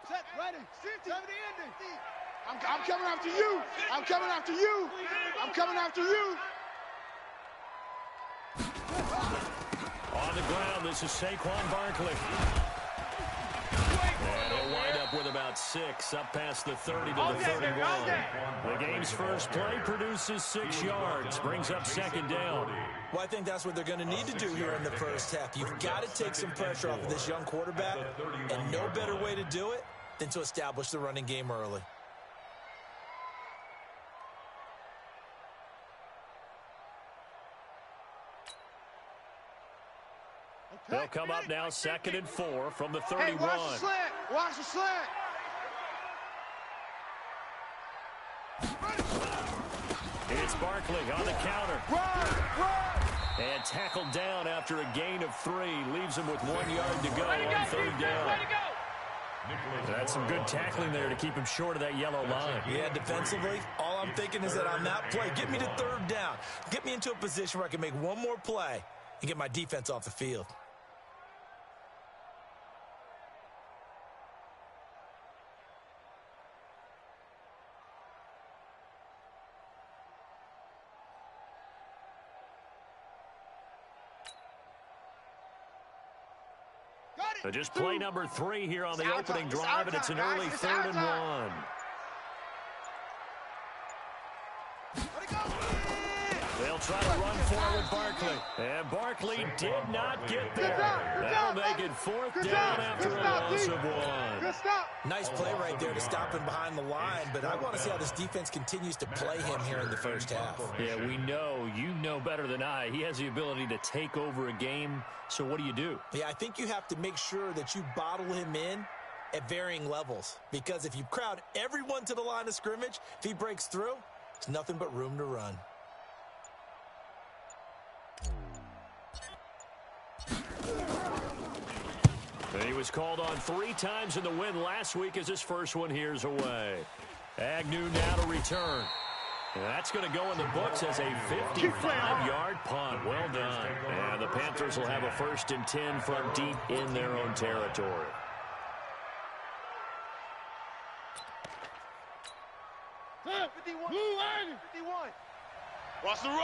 Set, ready. Time to end it. I'm coming after you. I'm coming after you. I'm coming after you. On the ground, this is Saquon Barkley. And he'll wind up with about 6, up past the 30 to the 31. The game's first play produces 6 yards, brings up second down. Well, I think that's what they're going to need to do here in the first half. You've got to take some pressure off of this young quarterback, and no better way to do it than to establish the running game early. They'll come up now, 2nd and 4 from the 31. Hey, watch the slant. Watch the slant. It's Barkley on the counter. Run. And tackled down after a gain of 3. Leaves him with 1 yard to go on 3rd down. That's some good tackling there to keep him short of that yellow line. Yeah, defensively, all I'm thinking is that on that play, get me to 3rd down. Get me into a position where I can make one more play and get my defense off the field. So just play number 3 here on the opening drive, and it's an early 3rd and 1. They'll try to run forward Barkley. And Barkley did not get there. That'll make it 4th down after a loss of 1. Nice play right there to stop him behind the line, but I want to see how this defense continues to play him here in the first half. Yeah, we know. You know better than I. He has the ability to take over a game, so what do? Yeah, I think you have to make sure that you bottle him in at varying levels, because if you crowd everyone to the line of scrimmage, if he breaks through, there's nothing but room to run. He was called on 3 times in the win last week as his first one here's away. Agnew now to return. And that's going to go in the books as a 55-yard punt. Well done. And the Panthers will have a 1st and 10 from deep in their own territory. Watch the run.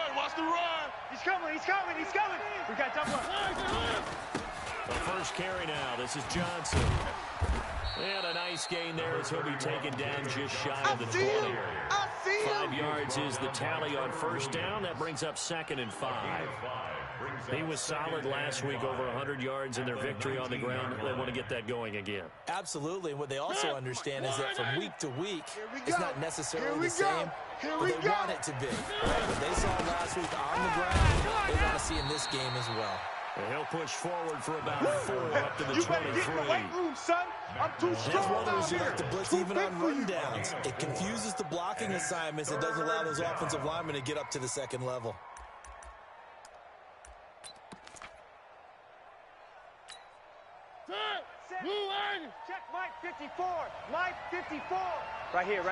He's coming. We got double up. The first carry now. This is Johnson. And a nice gain there as he'll be taken down just shy of the 20. 5 yards is the tally on 1st down. That brings up 2nd and 5. He was solid last week, over 100 yards in their victory on the ground. They want to get that going again. Absolutely. And what they also understand is that from week to week, it's not necessarily the same, but they want it to be. What they saw last week on the ground, they want to see in this game as well. And he'll push forward for about 4 up to the 23. You better get in the weight room, son. I'm too strong. There's others who like to blitz even on rundowns. It confuses the blocking assignments. It doesn't allow those offensive linemen to get up to the 2nd level. Check Mike 54. Mike 54. Right here.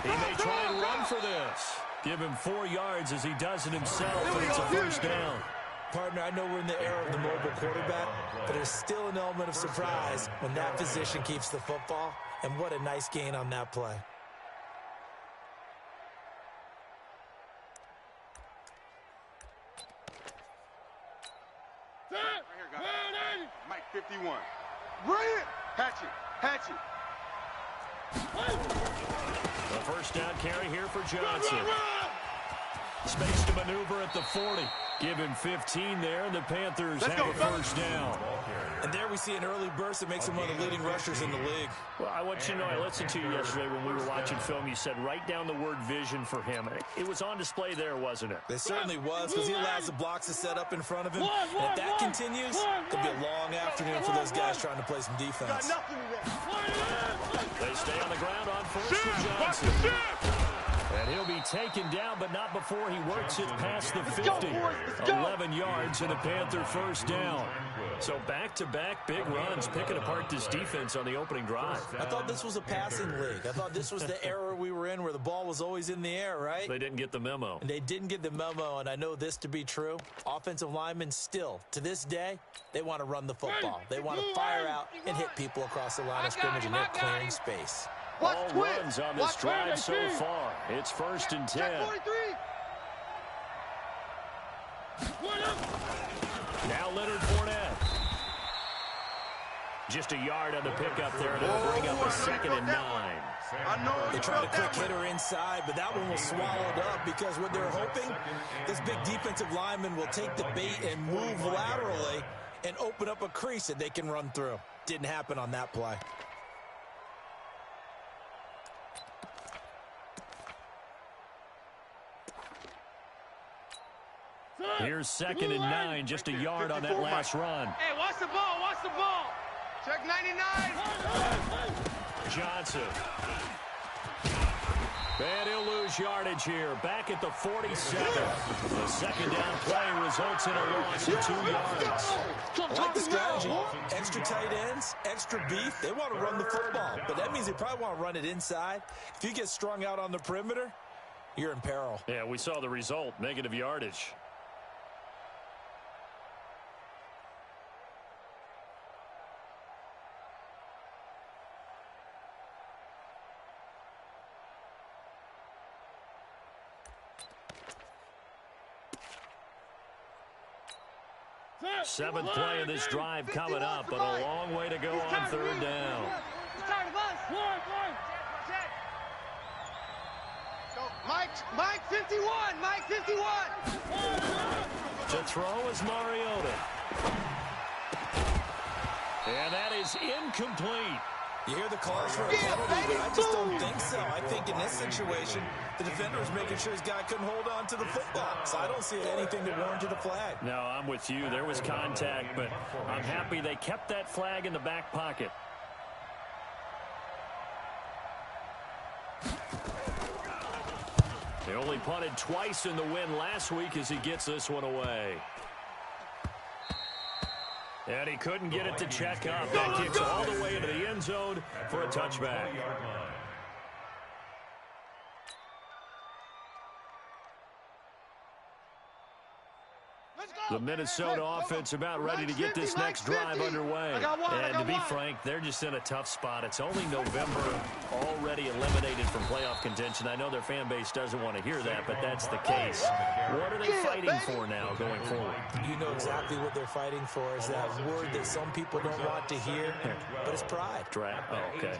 He may try and run for this. Give him 4 yards as he does it himself, and it's a 1st down. Partner, I know we're in the era of the mobile quarterback, but there's still an element of surprise when that position keeps the football, and what a nice gain on that play. Mike 51. Bring it. Hatchet. The 1st down carry here for Johnson. Space to maneuver at the 40. Give him 15 there, and the Panthers have a 1st down. And there we see an early burst that makes him one of the leading rushers in the league. Well, I want you to know, I listened to you yesterday when we were watching film. You said write down the word vision for him. It was on display there, wasn't it? It certainly was, because he allows the blocks to set up in front of him. And if that continues, it'll be a long afternoon for those guys trying to play some defense. They stay on the ground on 1st for Johnson. And he'll be taken down, but not before he works it past the 50. 11 yards and a Panther 1st down. So back-to-back big runs, picking apart this defense on the opening drive. I thought this was a passing league. I thought this was the era we were in where the ball was always in the air, right? They didn't get the memo. And they didn't get the memo, and I know this to be true. Offensive linemen still, to this day, they want to run the football. They want to fire out and hit people across the line of scrimmage, and they're clearing space. All runs on this drive so far. It's 1st and 10. Now Leonard Fournette. Just a yard on the pickup there, and it'll bring up a 2nd and 9. They tried a quick hitter inside, but that one was swallowed up because what they're hoping, this big defensive lineman will take the bait and move laterally and open up a crease that they can run through. Didn't happen on that play. Here's 2nd and 9, just a yard on that last run. Hey, watch the ball, watch the ball. Check 99. Johnson. And he'll lose yardage here. Back at the 47. The 2nd down play results in a loss of 2 yards. I like the strategy. Extra tight ends, extra beef. They want to run the football, but that means they probably want to run it inside. If you get strung out on the perimeter, you're in peril. Yeah, we saw the result, negative yardage. Seventh play of this drive coming up, but a long way to go on 3rd down. Mike 51, Mike 51. To throw is Mariota. And that is incomplete. You hear the calls for a penalty, but I just don't think so. I think in this situation, the defender was making sure his guy couldn't hold on to the football. So I don't see anything that warranted a flag. No, I'm with you. There was contact, but I'm happy they kept that flag in the back pocket. They only punted twice in the win last week as he gets this one away. And he couldn't get it to check up. That kicks all the way into the end zone for a touchback. The Minnesota offense about ready to get this next drive underway. And to be frank, they're just in a tough spot. It's only November, already eliminated from playoff contention. I know their fan base doesn't want to hear that, but that's the case. What are they fighting for now going forward? You know exactly what they're fighting for is that word that some people don't want to hear, but it's pride. Draft. Oh, okay.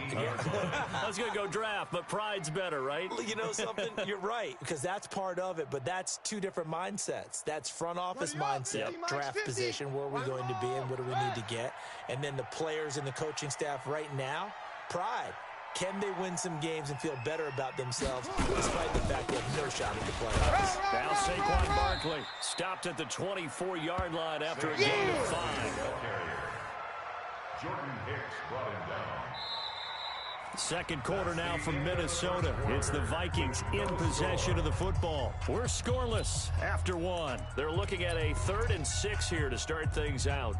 I was going to go draft, but pride's better, right? You know something? You're right, because that's part of it, but that's two different mindsets. That's front office mindset, draft position, where are we going to be and what do we need to get? And then the players and the coaching staff right now, pride. Can they win some games and feel better about themselves despite the fact they have no shot at the playoffs? Now Saquon Barkley stopped at the 24-yard line after a gain of 5. Jordan Hicks brought him down. Second quarter now from Minnesota. It's the Vikings in possession of the football. We're scoreless after 1. They're looking at a 3rd and 6 here to start things out.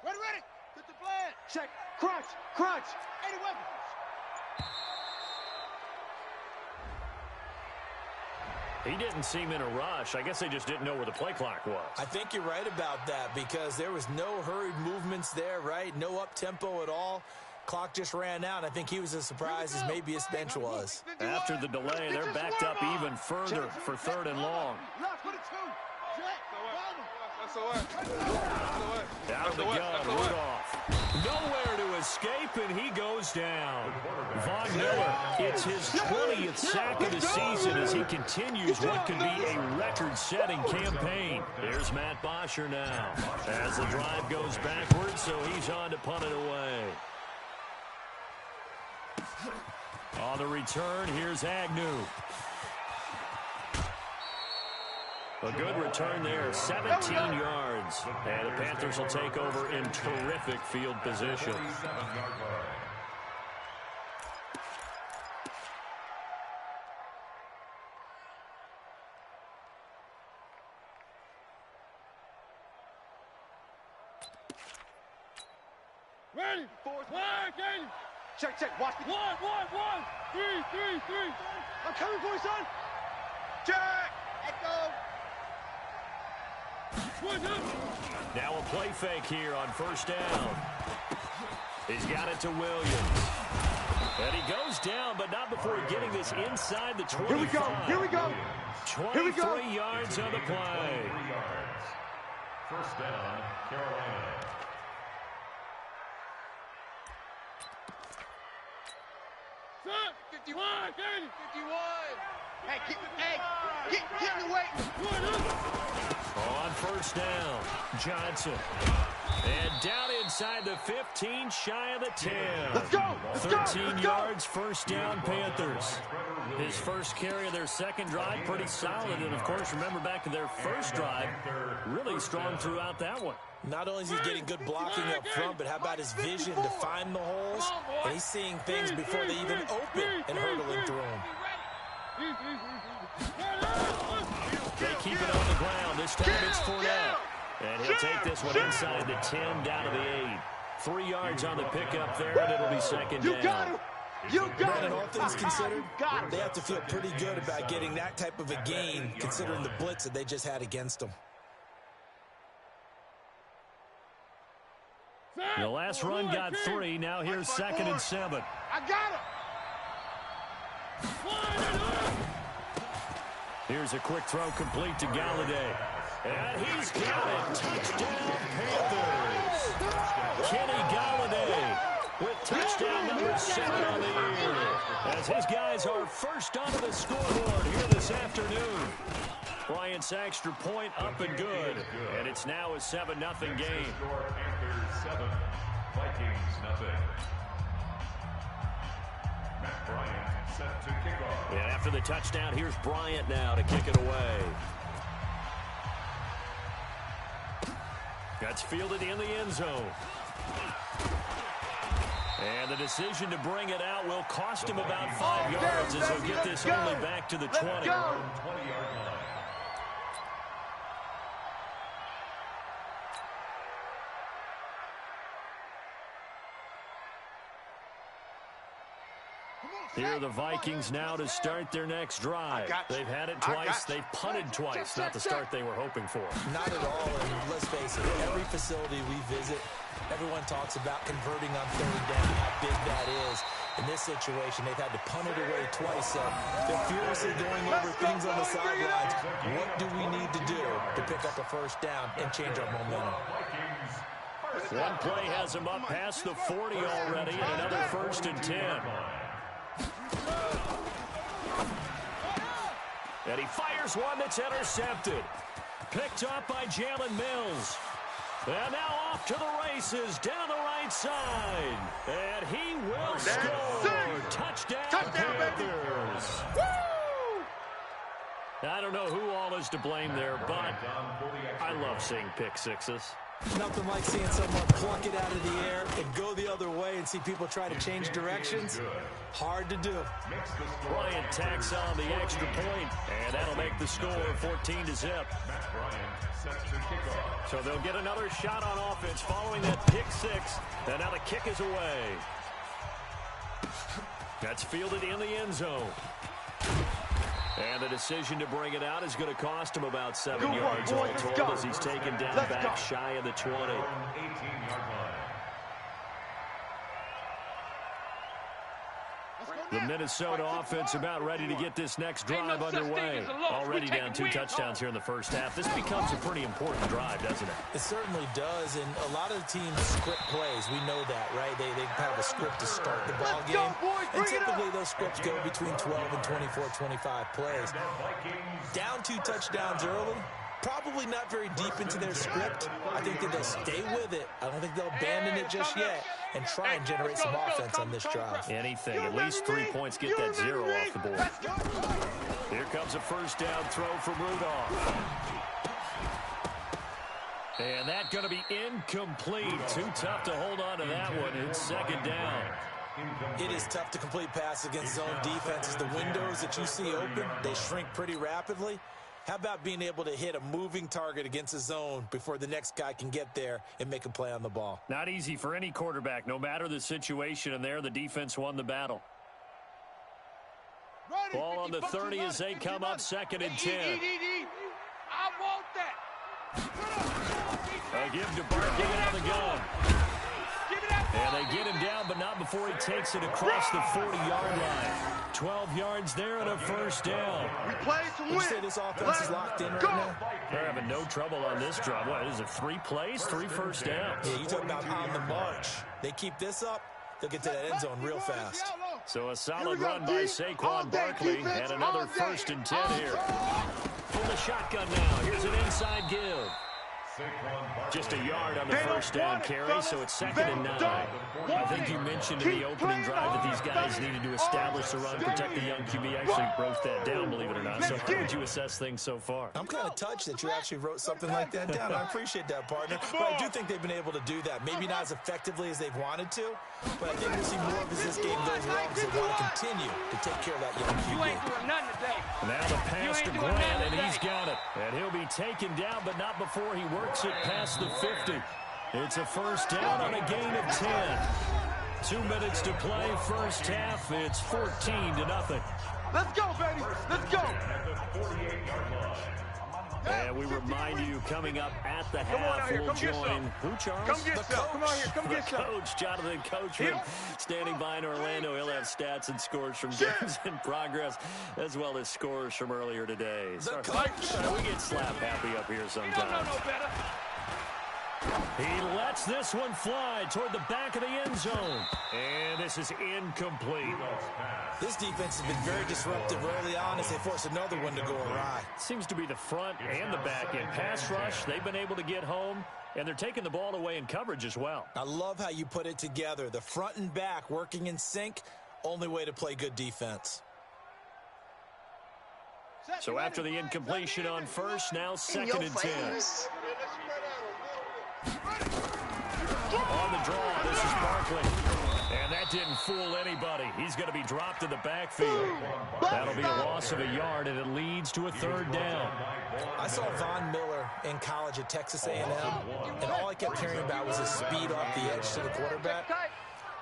Ready. Get the plan. Check. Crunch. 80 weapons. He didn't seem in a rush. I guess they just didn't know where the play clock was. I think you're right about that because there was no hurried movements there, right? No up-tempo at all. Clock just ran out. I think he was as surprised as maybe his bench was. After the delay, they're backed up even further for 3rd and long. Out of the gun, Rudolph. Nowhere to escape, and he goes down. Von Miller, it's his 20th sack of the season as he continues what could be a record-setting campaign. Here's Matt Bosher now as the drive goes backwards, so he's on to punt it away. On the return, here's Agnew. A good return there, 17 yards. And the Panthers will take over in terrific field position. Ready? Check. Watch me. One. Three. I'm coming for you, son. Check. Let's go. Now a play fake here on first down. He's got it to Williams. And he goes down, but not before getting this inside the 25. Here we go. 23 yards on the play. First down, Carolina. Set. 51. Hey, get in the way. On first down, Johnson. And down inside the 15, shy of the 10. Let's go. 13 yards, first down, Panthers. His first carry of their second drive, pretty solid. And, of course, remember back to their first drive, really strong throughout that one. Not only is he getting good blocking up front, but how about his vision to find the holes? And he's seeing things before they even open and hurdling through them. They keep it on the ground. This time it's Fournette. And he'll take this one inside the 10, down to the 8. 3 yards on the pickup there, and it'll be second down. Brandon, all things considered, they have to feel pretty good about getting that type of a gain, considering the blitz that they just had against them. The last run got 3. Now here's 2nd and 7. I got him. Here's a quick throw complete to Galladay. And he's got it. Touchdown, Panthers. Kenny Galladay with touchdown number 7 on the year. As his guys are first onto the scoreboard here this afternoon. Bryant's extra point up and good. And it's now a 7-0 game. Panthers 7, Vikings 0. Matt Bryant set to kick off. And after the touchdown, here's Bryant now to kick it away. That's fielded in the end zone. And the decision to bring it out will cost him about 5 yards as he'll get this only back to the 20. 20-yard line. Here are the Vikings now to start their next drive. They've had it twice. They've punted twice. Not the start they were hoping for. Not at all, and let's face it, every facility we visit, everyone talks about converting on third down, how big that is. In this situation, they've had to punt it away twice, so they're furiously going over things on the sidelines. What do we need to do to pick up a first down and change our momentum? One play has him up past the 40 already, and another 1st and 10. And he fires one that's intercepted. Picked up by Jalen Mills. And now off to the races down the right side. And he will score. Touchdown Panthers. Woo! I don't know who all is to blame there, but I love seeing pick sixes. Nothing like seeing someone pluck it out of the air and go the other way and see people try to change directions. Hard to do. Bryant tacks on the extra point, and that'll make the score 14-0. So they'll get another shot on offense following that pick six. And now the kick is away. That's fielded in the end zone. And the decision to bring it out is going to cost him about 7 yards all told as he's taken down back shy of the 20. 18-yard line. Let's go The Minnesota offense about ready to get this next drive underway. Already down 2 touchdowns here in the first half. This becomes a pretty important drive, doesn't it? It certainly does, and a lot of the teams script plays. We know that, right? They have a script to start the ball game, and typically those scripts go between 12 and 24, 25 plays. Down 2 touchdowns early, probably not very deep into their script. I think that they'll stay with it. I don't think they'll abandon it just yet and try and generate some offense on this drive. Anything, at least 3 points, get that 0 off the board. Here comes a first down throw from Rudolph. And that's going to be incomplete. Too tough to hold on to that one. It's second down. It is tough to complete pass against zone defenses. The windows that you see open, they shrink pretty rapidly. How about being able to hit a moving target against a zone before the next guy can get there and make a play on the ball? Not easy for any quarterback, no matter the situation, and there the defense won the battle. Ball on the 30 as they come up 2nd and 10. I want that. A give to Barkley out of the gun. And they get him down, but not before he takes it across the 40-yard line. 12 yards there and a first down. We play to win. Would you say this offense is locked in right now? They're having no trouble on this drive. What is it, 3 plays, 3 first downs? Yeah, you talk about on the march. They keep this up, they'll get to that end zone real fast. So a solid run by Saquon Barkley and another 1st and 10 here. From the shotgun now. Here's an inside give. Just a yard on the first down carry, so it's 2nd and 9. I think you mentioned in the opening drive that these guys needed to establish the run, protect the young QB. Actually broke that down, believe it or not. So how would you assess things so far? I'm kind of touched that you actually wrote something like that down. I appreciate that, partner. But I do think they've been able to do that. Maybe not as effectively as they've wanted to, but I think we'll see more of as this game goes along because they want to continue to take care of that young QB. You ain't doing nothing today. Now the pass to Grant, and he's got it. And he'll be taken down, but not before he works it past the 50. It's a first down on a gain of 10. 2 minutes to play first half. It's 14-0. Let's go, baby. Let's go. And we remind you, coming up at the half, we'll join who, Charles? Come get some. Come on here. Come get some. Coach, Jonathan Coachman, standing by in Orlando. He'll have stats and scores from games in progress, as well as scores from earlier today. The coach. We get slap happy up here sometimes. You don't know no better. He lets this one fly toward the back of the end zone. And this is incomplete. This defense has been very disruptive early on as they force another one to go awry. Seems to be the front and the back end. Pass rush, they've been able to get home, and they're taking the ball away in coverage as well. I love how you put it together. The front and back working in sync, only way to play good defense. So after the incompletion on first, now 2nd and 10. On the draw, this is Barkley. And that didn't fool anybody. He's going to be dropped in the backfield. That'll be a loss of a yard, and it leads to a 3rd down. I saw Von Miller in college at Texas A&M, and all I kept hearing about was his speed off the edge to the quarterback.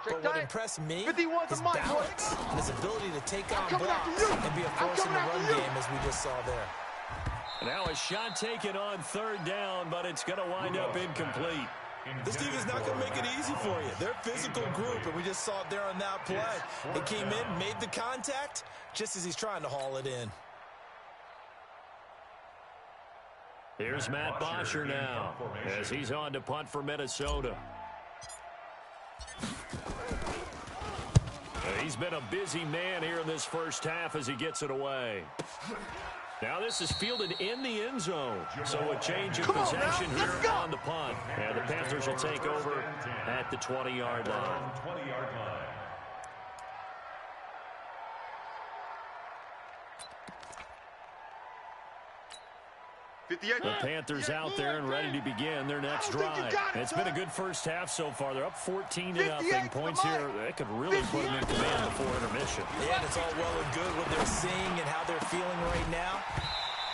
But what impressed me, his balance and his ability to take on blocks and be a force in the run game, as we just saw there. Now a shot taken on 3rd down, but it's going to wind up incomplete. This team is not going to make it easy for you. They're a physical group, and we just saw it there on that play. They came in, made the contact, just as he's trying to haul it in. Here's Matt Bosher now, as he's on to punt for Minnesota. He's been a busy man here in this first half as he gets it away. Now this is fielded in the end zone. So a change of possession here on the punt. And the Panthers will take over at the 20-yard line. 20-yard line. The Panthers out there and ready to begin their next drive. And it's been a good first half so far. They're up 14-0. Points here, that could really put them in command before intermission. Yeah, and it's all well and good what they're seeing and how they're feeling right now.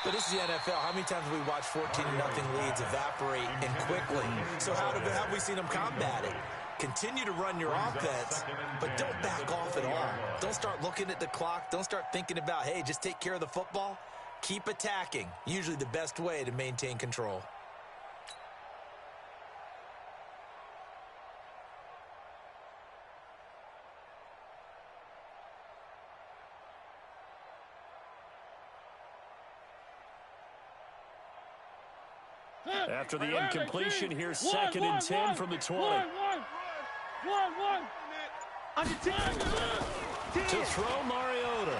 But this is the NFL. How many times have we watched 14-0 leads evaporate and quickly? So how have we seen them combat it? Continue to run your offense, but don't back off at all. Don't start looking at the clock. Don't start thinking about, hey, just take care of the football. Keep attacking. Usually the best way to maintain control. After the incompletion, here's 2nd and 10 from the 20. To throw Mariota.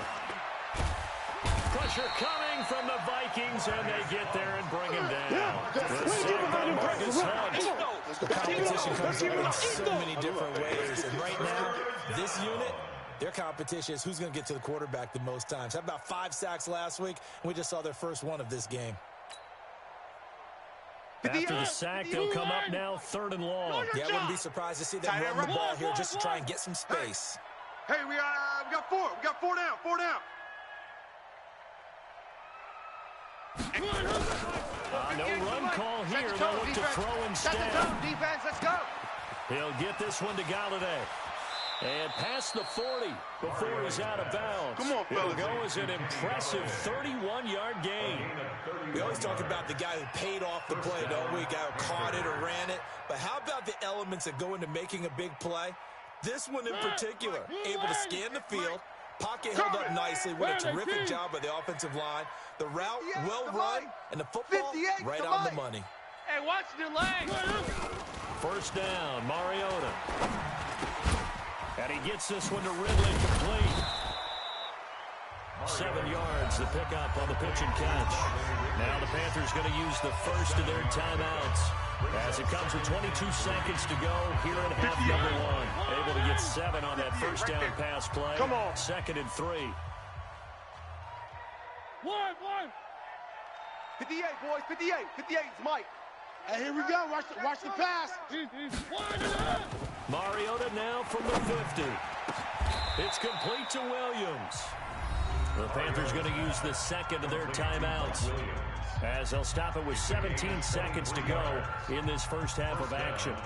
Pressure coming from the Vikings, and they get there and bring him down. The competition comes up in so many different ways, and right now, this unit, their competition is who's going to get to the quarterback the most times. How about 5 sacks last week? We just saw their first one of this game. After the sack, they'll come up now 3rd and long. Yeah, I wouldn't be surprised to see them run the ball here just to try and get some space. Hey, we got 4. We got 4 down. 4 down. No run call here. They'll look to throw instead. Defense, let's go. He'll get this one to Galladay. And past the 40 before he's out of bounds. Come on, fellas. It'll go as an impressive 31-yard gain. We always talk about the guy who paid off the play, don't we? Guy who caught it or ran it. But how about the elements that go into making a big play? This one in particular, able to scan the field. Pocket held up nicely. What a terrific job by the offensive line. The route, well run, and the football right on the money. Hey, watch the legs. 1st down, Mariota. And he gets this one to Ridley complete. 7 yards, the pickup on the pitch and catch. Now the Panthers going to use the first of their timeouts as it comes with 22 seconds to go here in half number 1. Able to get 7 on that first down pass play. Come on. 2nd and 3. 58, boys, 58. 58 is Mike. Hey, here we go. Watch the pass. Mariota now from the 50. It's complete to Williams. The Panthers going to use the 2nd of their timeouts as they'll stop it with 17 seconds to go in this first half of action.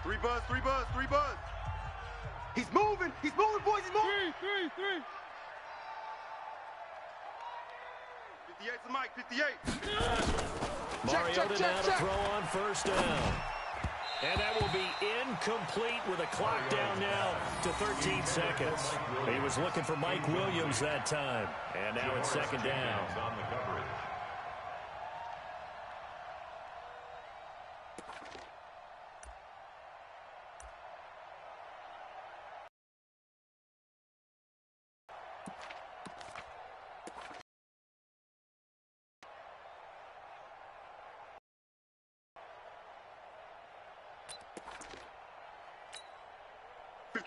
Three buzz. He's moving, boys, he's moving. 58's the Mike, 58. Mariota now to throw on 1st down. And that will be incomplete with a clock down now to 13 seconds. He was looking for Mike Williams that time. And now it's 2nd down.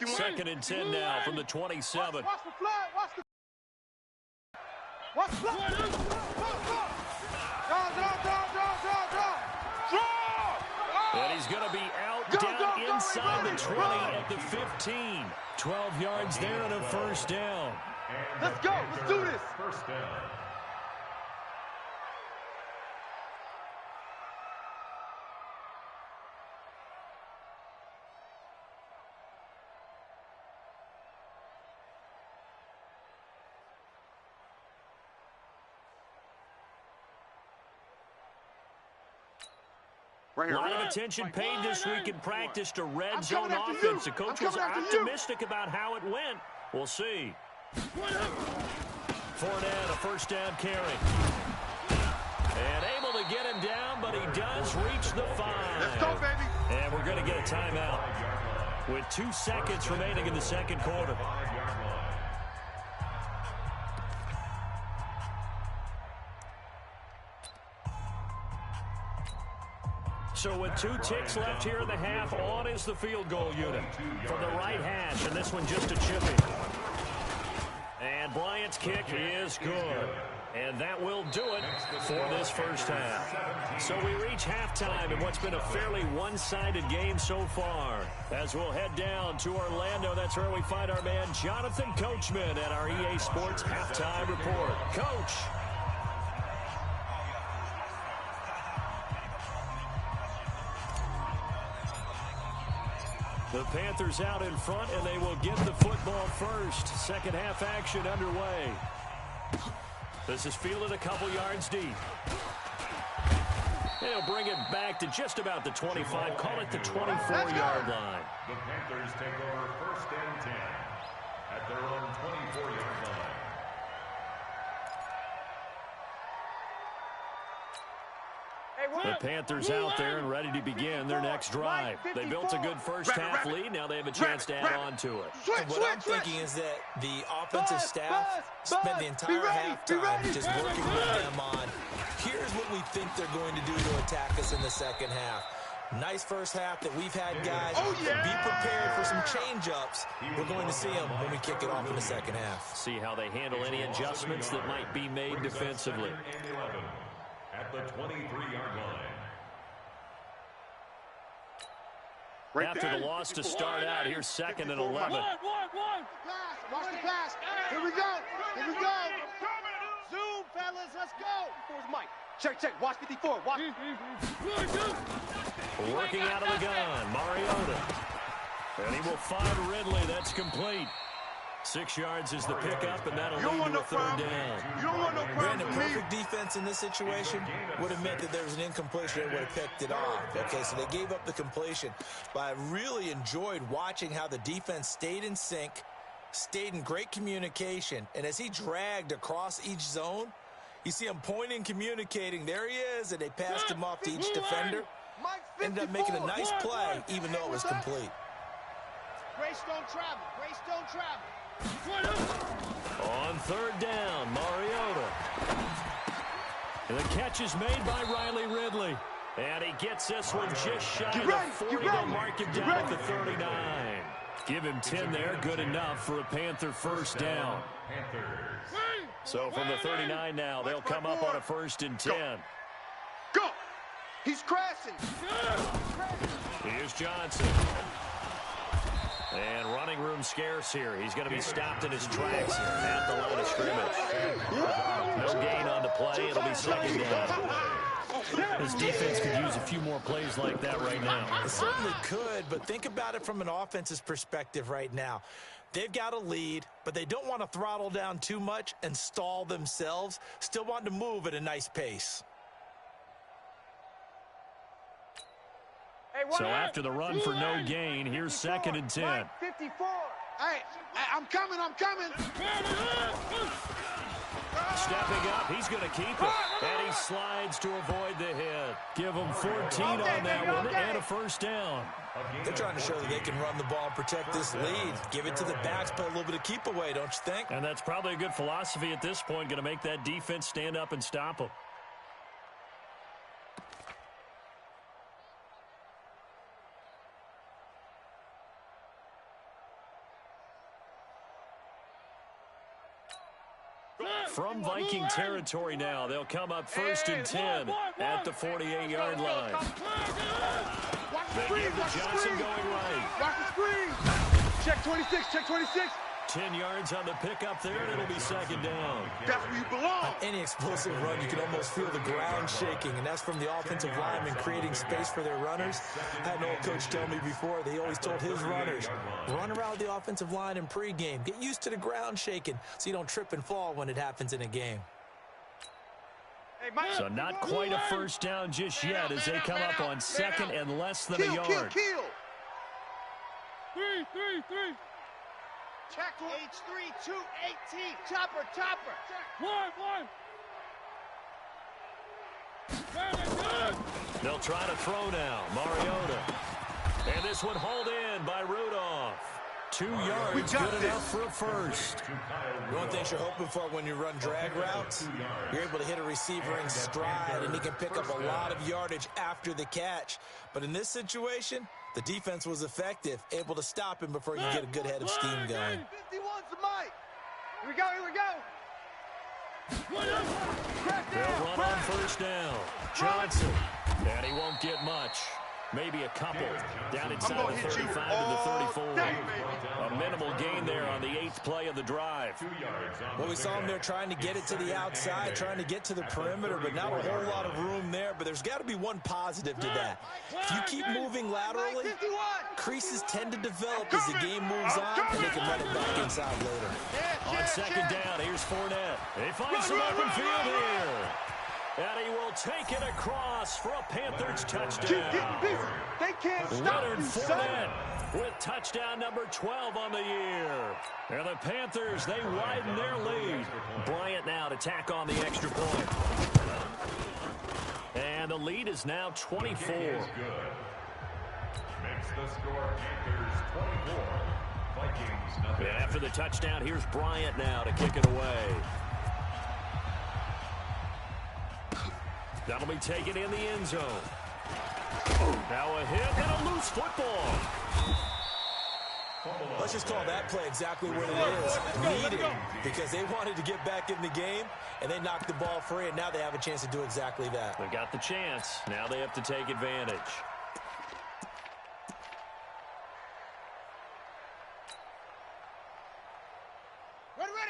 Second and 10 now from the 27. Watch the flag. Watch the flag. Draw. And he's going to be out down inside the 20 at the 15. 12 yards there and a 1st down. Let's go. Let's do this. 1st down. A lot of attention paid this week in practice to red zone offense. The coach was optimistic about how it went. We'll see. Fournette, a 1st down carry. And able to get him down, but he does reach the 5. Let's go, baby. And we're going to get a timeout with 2 seconds remaining in the 2nd quarter. So with 2 ticks left here in the half, on is the field goal unit from the right hash, and this one just a chippy. And Bryant's kick is good. And that will do it for this first half. So we reach halftime in what's been a fairly one-sided game so far. As we'll head down to Orlando, that's where we find our man Jonathan Coachman at our EA Sports Halftime Report. Coach. The Panthers out in front, and they will get the football first. Second half action underway. This is fielded a couple yards deep. They'll bring it back to just about the 25, call it the 24-yard line. The Panthers take over 1st and 10. at their own 24-yard line. The Panthers out there and ready to begin their next drive. They built a good first half lead. Now they have a chance to add on to it. What I'm thinking is that the offensive staff spent the entire halftime just working with them on, here's what we think they're going to do to attack us in the second half. Nice first half that we've had, guys. Be prepared for some change-ups. We're going to see them when we kick it off in the second half. See how they handle any adjustments that might be made defensively. At the 23-yard line. After the loss to start out, here's 2nd and 11. Watch the pass. Here we go. Here we go. Zoom, fellas. Let's go. Where's Mike? Check. Watch 54. Watch. Working out of the gun, Mariota. And he will find Ridley. That's complete. 6 yards is the pickup, and that'll lead to a 3rd down. You don't want no problem with me. Perfect defense in this situation would have meant that there was an incompletion and would have picked it off. Okay, so they gave up the completion. But I really enjoyed watching how the defense stayed in sync, stayed in great communication, and as he dragged across each zone, you see him pointing, communicating. There he is, and they passed him off to each defender. Ended up making a nice play, even though it was complete. Grace don't travel. Grace don't travel. On 3rd down, Mariota. And the catch is made by Riley Ridley. And he gets this one just shy of the 40. They'll mark him down at the 39. Give him 10 there, good enough for a Panther first down. So from the 39 now, they'll come up on a 1st and 10. Go. He's crashing. Here's Johnson. And running room scarce here. He's going to be stopped in his tracks here at the line of scrimmage. No gain on the play. It'll be 2nd down. This defense could use a few more plays like that right now. It certainly could, but think about it from an offense's perspective right now. They've got a lead, but they don't want to throttle down too much and stall themselves. Still want to move at a nice pace. So after the run for no gain, here's 2nd and 10. 54. Hey, I'm coming. Stepping up, he's going to keep it. And he slides to avoid the hit. Give him 14 on that one and a 1st down. They're trying to show that they can run the ball and protect this lead. Give it to the backs, play a little bit of keep away, don't you think? And that's probably a good philosophy at this point, going to make that defense stand up and stop them. From Viking territory now, they'll come up 1st and 10 at the 48-yard line. They give to Johnson going right. Watch the screen. Check 26. 10 yards on the pickup there, and it'll be 2nd down. That's where you belong. On any explosive run, you can almost feel the ground shaking, and that's from the offensive linemen creating space for their runners. I had an old coach tell me before, they always told his runners, run around the offensive line in pregame. Get used to the ground shaking so you don't trip and fall when it happens in a game. So not quite a 1st down just yet as they come up on 2nd and less than a yard. Kill. 3. Check H3 218. Chopper. 1. They'll try to throw now. Mariota. And this one hauled in by Rudolph. 2 yards, good enough for a 1st. One thing you're hoping for when you run drag routes, you're able to hit a receiver in stride, and he can pick up a lot of yardage after the catch. But in this situation, the defense was effective, able to stop him before you get a good head of steam going. 51's the mic. Here we go. They'll run on 1st down. Johnson. And he won't get much. Maybe a couple. Down inside the 35 to the 34. A minimal gain there on the 8th play of the drive. Well, we saw him there trying to get it to the outside, trying to get to the perimeter, but not a whole lot of room there. But there's got to be one positive to that. If you keep moving laterally, creases tend to develop as the game moves on, and they can run it back inside later. On 2nd down, here's Fournette. He finds some open field here. And he will take it across for a Panthers touchdown. Keep getting busy. They can't stop Leonard you, son. Fournette with touchdown number 12 on the year. And the Panthers, they widen their lead. Bryant now to tack on the extra point. And the lead is now 24. Makes the score Panthers 24. Vikings nothing. And after the touchdown, here's Bryant now to kick it away. That'll be taken in the end zone. Now a hit and a loose football. Let's just call that play exactly what it is. Needed, because they wanted to get back in the game, and they knocked the ball free, and now they have a chance to do exactly that. They got the chance. Now they have to take advantage.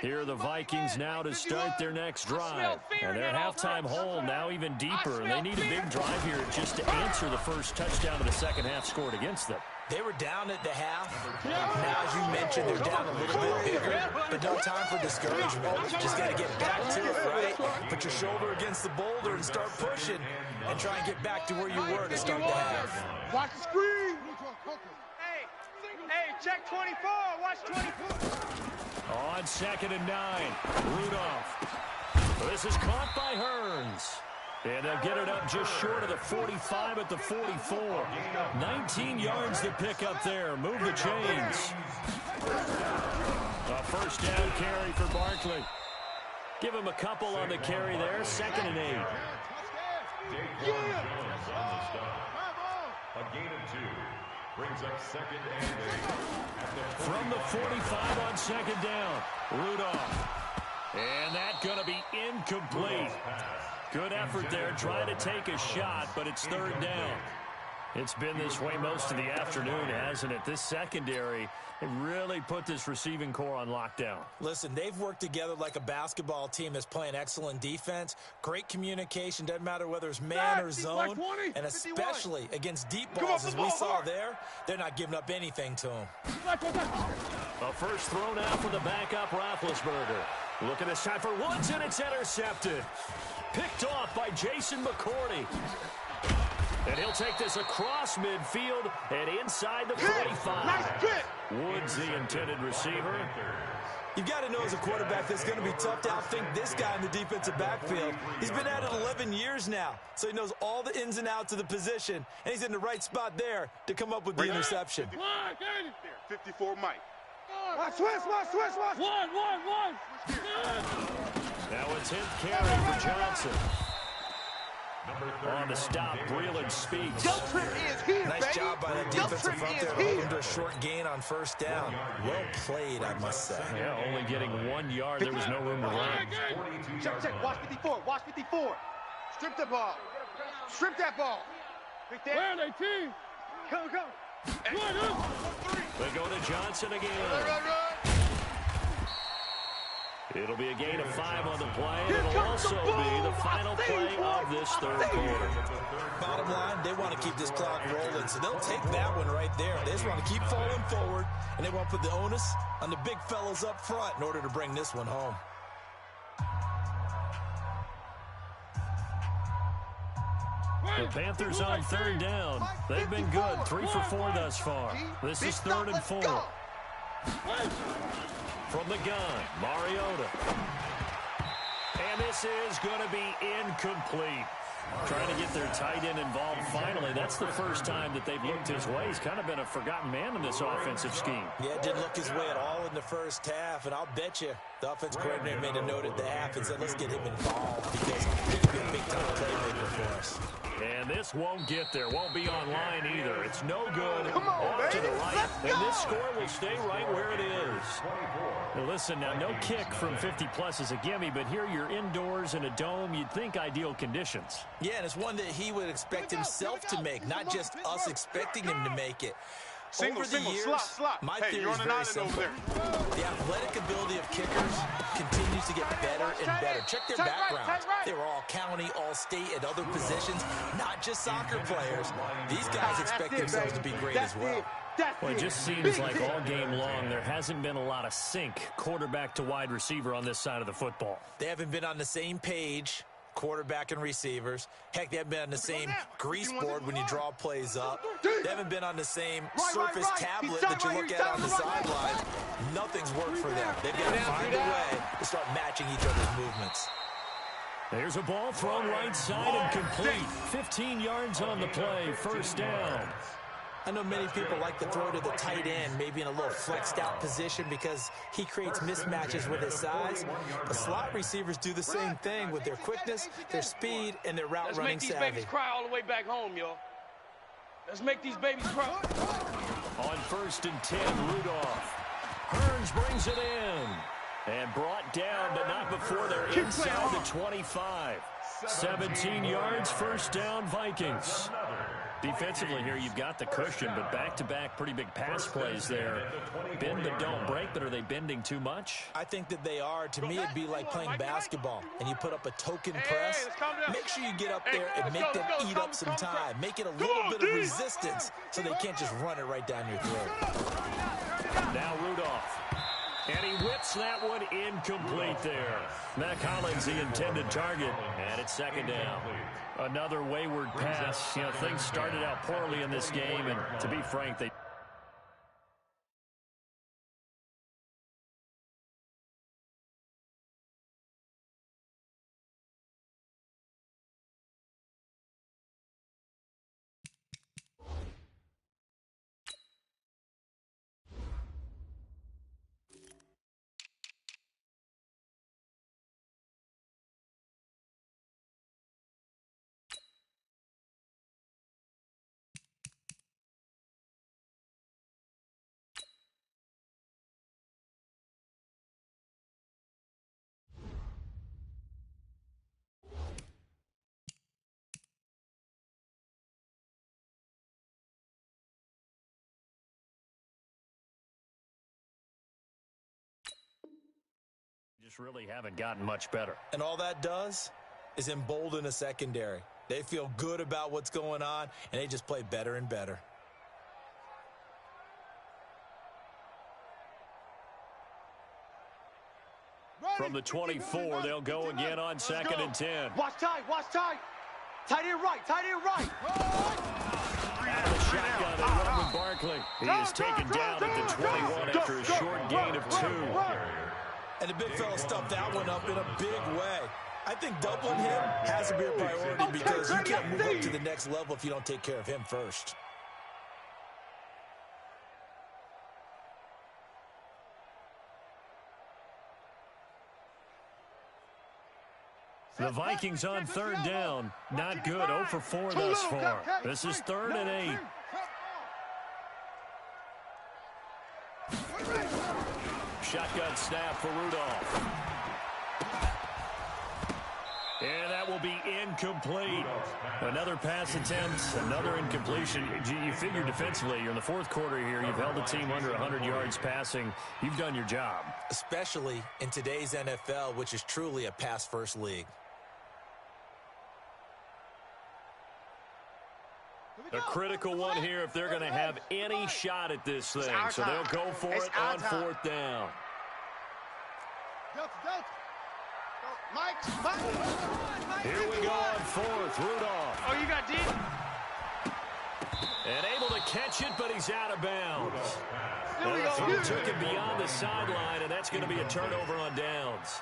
Here are the Vikings now to start their next drive. And their halftime hole now even deeper. And they need a big drive here just to answer the first touchdown of the second half scored against them. They were down at the half. Now, as you mentioned, they're down a little bit bigger, but no time for discouragement. Just got to get back to it, right? Put your shoulder against the boulder and start pushing and try and get back to where you were to start the half. Watch the screen. Hey, check 24. Watch 24. On 2nd and 9, Rudolph. This is caught by Hearns. And they'll get it up just short of the 45 at the 44. 19 yards to pick up there. Move the chains. A first down carry for Barkley. Give him a couple on the carry there. 2nd and 8. A gain of 2. Brings up 2nd and 8. From the 45 on 2nd down, Rudolph. And that's going to be incomplete. Good effort there, trying to take a shot, but it's 3rd down. It's been this way most of the afternoon, hasn't it? This secondary, they really put this receiving core on lockdown. Listen, they've worked together like a basketball team that's playing excellent defense. Great communication, doesn't matter whether it's man or zone. And especially against deep balls, as we saw there, they're not giving up anything to them. A first throw now for the backup Roethlisberger. Look at this time for Woods, and it's intercepted. Picked off by Jason McCourty. And he'll take this across midfield and inside the 45. Nice pick. Woods, the intended receiver. You've got to know as a quarterback that's going to be tough to outthink this guy in the defensive backfield. He's been at it 11 years now, so he knows all the ins and outs of the position, and he's in the right spot there to come up with the interception. 54 Mike. Watch switch. One. Now it's him carry for Johnson. On the stop, Breland speaks. Nice job by that defensive front there to hold him to a short gain on 1st down. Well played, I must say. Yeah, only getting 1 yard. There was no room to run. Check. Watch 54. Strip the ball. Strip that ball. Where are they, team? Come. They go to Johnson again. It'll be a gain of 5 on the play. It'll also be the final play of this 3rd quarter. Bottom line, they want to keep this clock rolling, so they'll take that one right there. They just want to keep falling forward, and they want to put the onus on the big fellas up front in order to bring this one home. The Panthers on 3rd down. They've been good, 3 for 4 thus far. This is 3rd and 4. From the gun, Mariota. And this is going to be incomplete. Trying to get their tight end involved finally. That's the first time that they've looked his way. He's kind of been a forgotten man in this offensive scheme. Yeah, it didn't look his way at all in the 1st half, and I'll bet you the offense coordinator made a note at the half and said, let's get him involved because he could be a big-time playmaker for us. And this won't get there. Won't be online either. It's no good. Come on, off to the baby. right. Let's and go. this score will stay right where it is. Now listen, now no kick from 50-plus is a gimme, but here you're indoors in a dome. You'd think ideal conditions. Yeah, and it's one that he would expect himself to make, not just us expecting him to make it. Over the years, my theory is very simple. The athletic ability of kickers continues to get better and better. Check their backgrounds. They were all county, all state, at other positions, not just soccer players. These guys expect themselves to be great as well. Well, it just seems like all game long there hasn't been a lot of sync quarterback to wide receiver on this side of the football. They haven't been on the same page, quarterback and receivers. Heck, they haven't been on the same grease board when you draw plays up. They haven't been on the same surface tablet that you look at on the sidelines. Nothing's worked for them. They've got to find a way to start matching each other's movements. There's a ball thrown right side and complete. 15 yards on the play, first down. I know many people like to throw to the tight end, maybe in a little flexed out position because he creates mismatches with his size. But slot receivers do the same thing with their quickness, their speed, and their route running savvy. Let's make these babies cry all the way back home, y'all. Let's make these babies cry. On 1st and 10, Rudolph. Hearns brings it in. And brought down, but not before they're inside the 25. 17 yards, first down, Vikings. Defensively here, you've got the cushion, but back-to-back pretty big pass plays there. Bend but don't break, but are they bending too much? I think that they are. To me, it'd be like playing basketball, and you put up a token press. Make sure you get up there and make them eat up some time. Make it a little bit of resistance so they can't just run it right down your throat. Now Rudolph. And he whips that one incomplete there. Matt Collins, the intended target, and it's second down. Another wayward pass. You know, things started out poorly in this game, and to be frank, they... just really haven't gotten much better. And all that does is embolden a secondary. They feel good about what's going on, and they just play better and better. From the 24, they'll go again on 2nd and 10. Watch tight, watch tight. Tight end right, tight end right. Out of the shotgun, they run with Barkley. He is taken down at the 21 after a short gain of 2. And the big fella stuffed that one up in a big way. I think doubling him has to be a priority because you can't move up to the next level if you don't take care of him first. The Vikings on 3rd down. Not good. 0 for 4 thus far. This is 3rd and 8. Shotgun snap for Rudolph. And that will be incomplete. Another pass attempt, another incompletion. You figure defensively, you're in the 4th quarter here. You've held the team under 100 yards passing. You've done your job. Especially in today's NFL, which is truly a pass-first league. A critical one here if they're going to have any shot at this thing. So they'll go for it on 4th down. Here we go on 4th. Rudolph. Oh, you got deep. And able to catch it, but he's out of bounds. The throw took him beyond the sideline, and that's going to be a turnover on downs.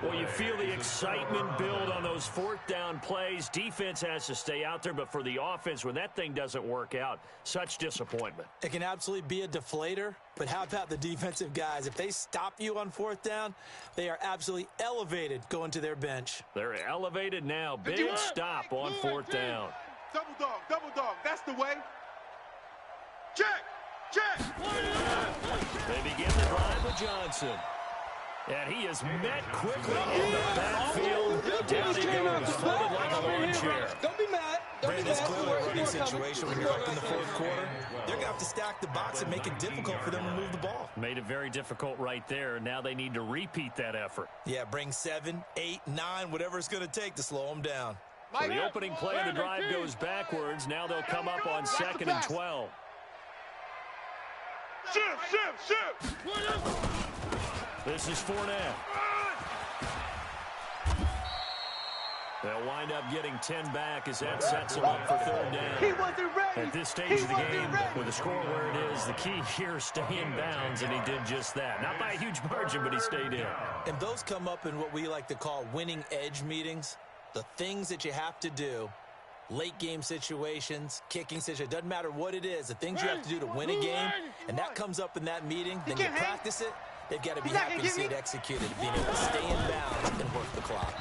Well, you feel the excitement build on those 4th down plays. Defense has to stay out there, but for the offense, when that thing doesn't work out, such disappointment. It can absolutely be a deflator, but how about the defensive guys? If they stop you on 4th down, they are absolutely elevated going to their bench. They're elevated now. Big stop on 4th down. Double dog, that's the way. Check. They begin the drive with Johnson. And he is met quickly in the backfield. Down he goes, folded like a lawn chair. Don't be mad. Brandon, it's clearly a running situation when you're up in the 4th quarter. They're going to have to stack the box and make it difficult for them to move the ball. Made it very difficult right there. Now they need to repeat that effort. Yeah, bring 7, 8, 9, whatever it's going to take to slow them down. So the opening play of the drive goes backwards. Now they'll come up on 2nd and 12. Shift. This is Fournette. They'll wind up getting 10 back as that sets them up for third down. He wasn't ready. At this stage of the game, with the score where it is, the key here is stay in bounds, and he did just that. Not by a huge margin, but he stayed in. And those come up in what we like to call winning edge meetings. The things that you have to do, late game situations, kicking situations, doesn't matter what it is, the things you have to do to win a game, and that comes up in that meeting, then you practice it. They've got to be happy to see it executed, being able to stay in bounds and work the clock.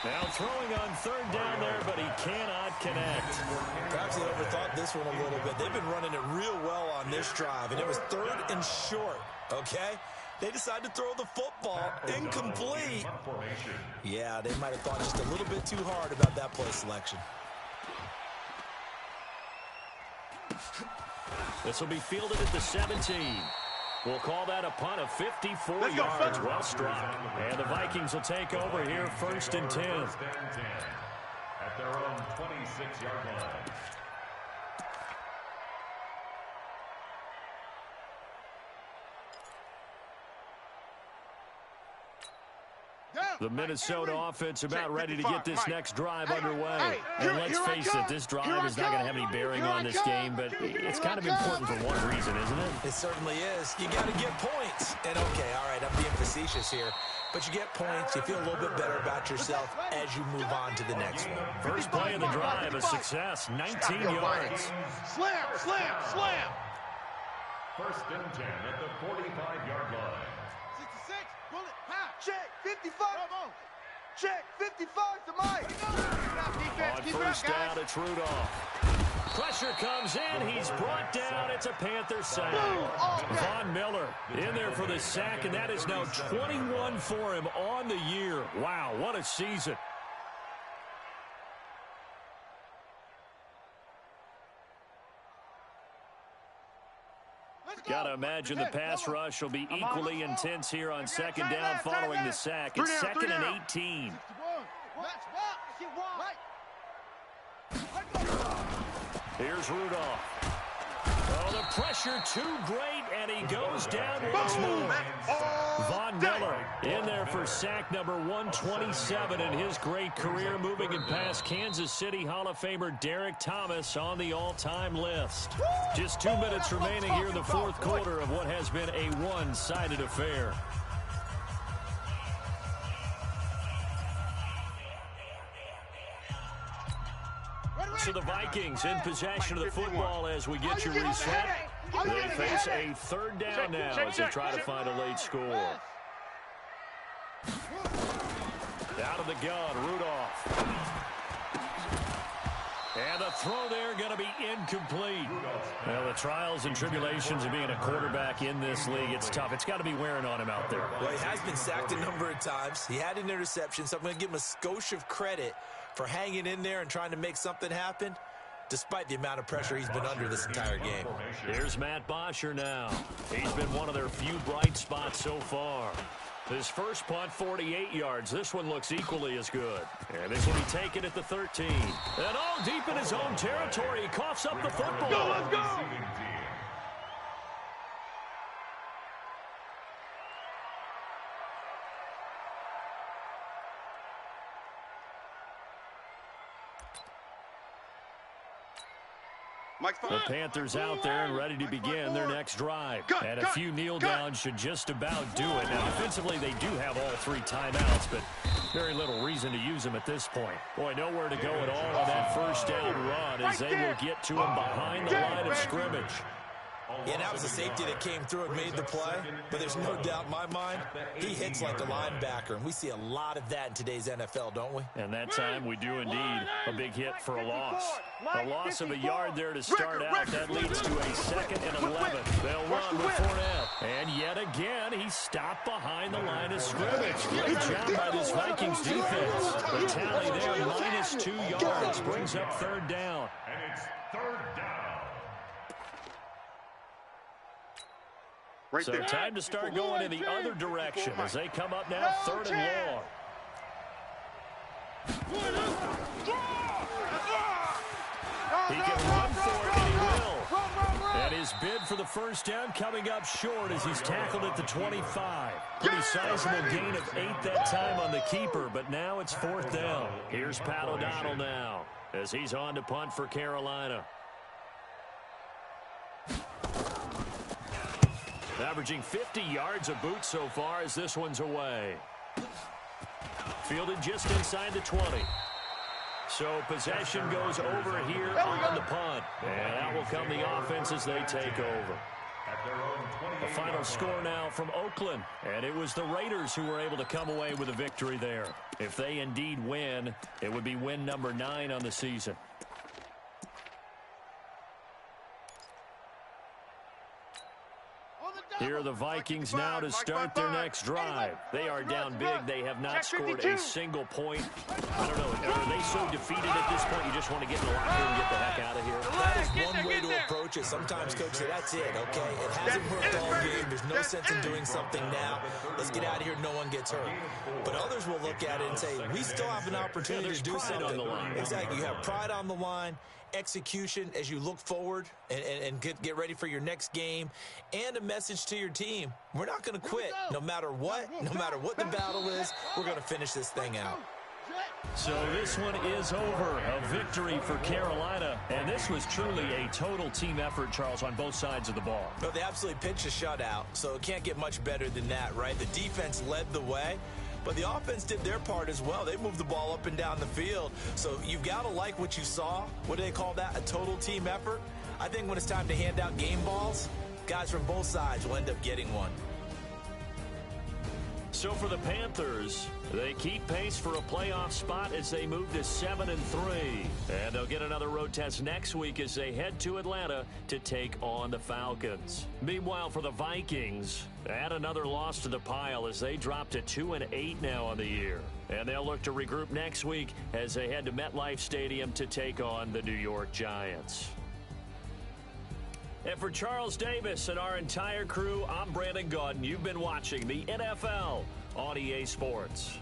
Now throwing on third down there, but he cannot connect. Perhaps they overthought this one a little bit. They've been running it real well on this drive, and it was third and short, okay? They decided to throw the football incomplete. Yeah, they might have thought just a little bit too hard about that play selection. This will be fielded at the 17. We'll call that a punt of 54 yards, well struck. And the Vikings will take over here, 1st and 10. At their own 26-yard line. The Minnesota offense about ready to get this next drive underway. And let's face it, this drive is not going to have any bearing on this game, but it's kind of important for one reason, isn't it? It certainly is. You got to get points. And okay, all right, I'm being facetious here, but you get points, you feel a little bit better about yourself as you move on to the next one. First play of the drive, a success, 19 yards. Slam, slam, slam. 1st and 10 at the 45-yard line. 66, bullet, pow. Check, 55. Check, 55 to Mike. On first down, it's Rudolph. Pressure comes in. He's brought down. It's a Panther sack. Von Miller in there for the sack, and that is now 21 for him on the year. Wow, what a season. Got to imagine the pass rush will be equally intense here on 2nd down following the sack. It's 2nd and 18. Here's Rudolph. Oh, the pressure too great, and he goes down once more. Von Miller in there for sack number 127 in his great career, moving it past Kansas City Hall of Famer Derek Thomas on the all-time list. Just 2 minutes remaining here in the 4th quarter of what has been a one-sided affair. So the Vikings in possession of the football as we get you reset. They face a 3rd down now as they try to find a late score. Out of the gun, Rudolph. And the throw there going to be incomplete. Well, the trials and tribulations of being a quarterback in this league, it's tough. It's got to be wearing on him out there. Well, he has been sacked a number of times. He had an interception, so I'm going to give him a skosh of credit for hanging in there and trying to make something happen, despite the amount of pressure he's been under this entire game. Here's Matt Bosher now. He's been one of their few bright spots so far. His first punt, 48 yards. This one looks equally as good. And this will be taken at the 13. And all deep in his own territory, he coughs up the football. Go, let's go! The Panthers out there and ready to begin their next drive. And a few kneel downs should just about do it. Now, offensively, they do have all 3 timeouts, but very little reason to use them at this point. Boy, nowhere to go at all on that first down run as they will get to him behind the line of scrimmage. Yeah, that was the safety that came through and made the play, but there's no doubt in my mind, he hits like a linebacker, and we see a lot of that in today's NFL, don't we? And that time we do indeed. A big hit for a loss. A loss of a yard there to start out. That leads to a 2nd and 11. They'll run with Fournette. And yet again, he stopped behind the line of scrimmage. Great job by this Vikings defense. The tally there, minus 2 yards, brings up 3rd down. And it's 3rd down. So time to start going in the other direction as they come up now 3rd and long. He can run for it, and he will. And his bid for the first down coming up short as he's tackled at the 25. Pretty sizable gain of 8 that time on the keeper, but now it's 4th down. Here's Pat O'Donnell now as he's on to punt for Carolina. Averaging 50 yards a boot so far as this one's away. Fielded just inside the 20. So possession goes over here on the punt. And out will come the offense as they take over. The final score now from Oakland. And it was the Raiders who were able to come away with a victory there. If they indeed win, it would be win number 9 on the season. Here are the Vikings now to start their next drive. They are down big. They have not scored a single point. I don't know. Are they so defeated at this point you just want to get in the locker room and get the heck out of here? That is one way to approach it. Sometimes, Coach, say that's it, okay? It hasn't worked all game. There's no sense in doing something now. Let's get out of here. No one gets hurt. But others will look at it and say, we still have an opportunity to do something. On the line. Exactly. You have pride on the line. Execution as you look forward and get ready for your next game, and a message to your team. We're not going to quit no matter what the battle is. We're going to finish this thing out. So this one is over. A victory for Carolina. And this was truly a total team effort, Charles, on both sides of the ball. No, they absolutely pitched a shutout, so it can't get much better than that, right? The defense led the way. But the offense did their part as well. They moved the ball up and down the field. So you've got to like what you saw. What do they call that? A total team effort? I think when it's time to hand out game balls, guys from both sides will end up getting one. So for the Panthers, they keep pace for a playoff spot as they move to 7-3. And they'll get another road test next week as they head to Atlanta to take on the Falcons. Meanwhile, for the Vikings, add another loss to the pile as they drop to 2-8 now on the year. And they'll look to regroup next week as they head to MetLife Stadium to take on the New York Giants. And for Charles Davis and our entire crew, I'm Brandon Gaudin. You've been watching the NFL on EA Sports.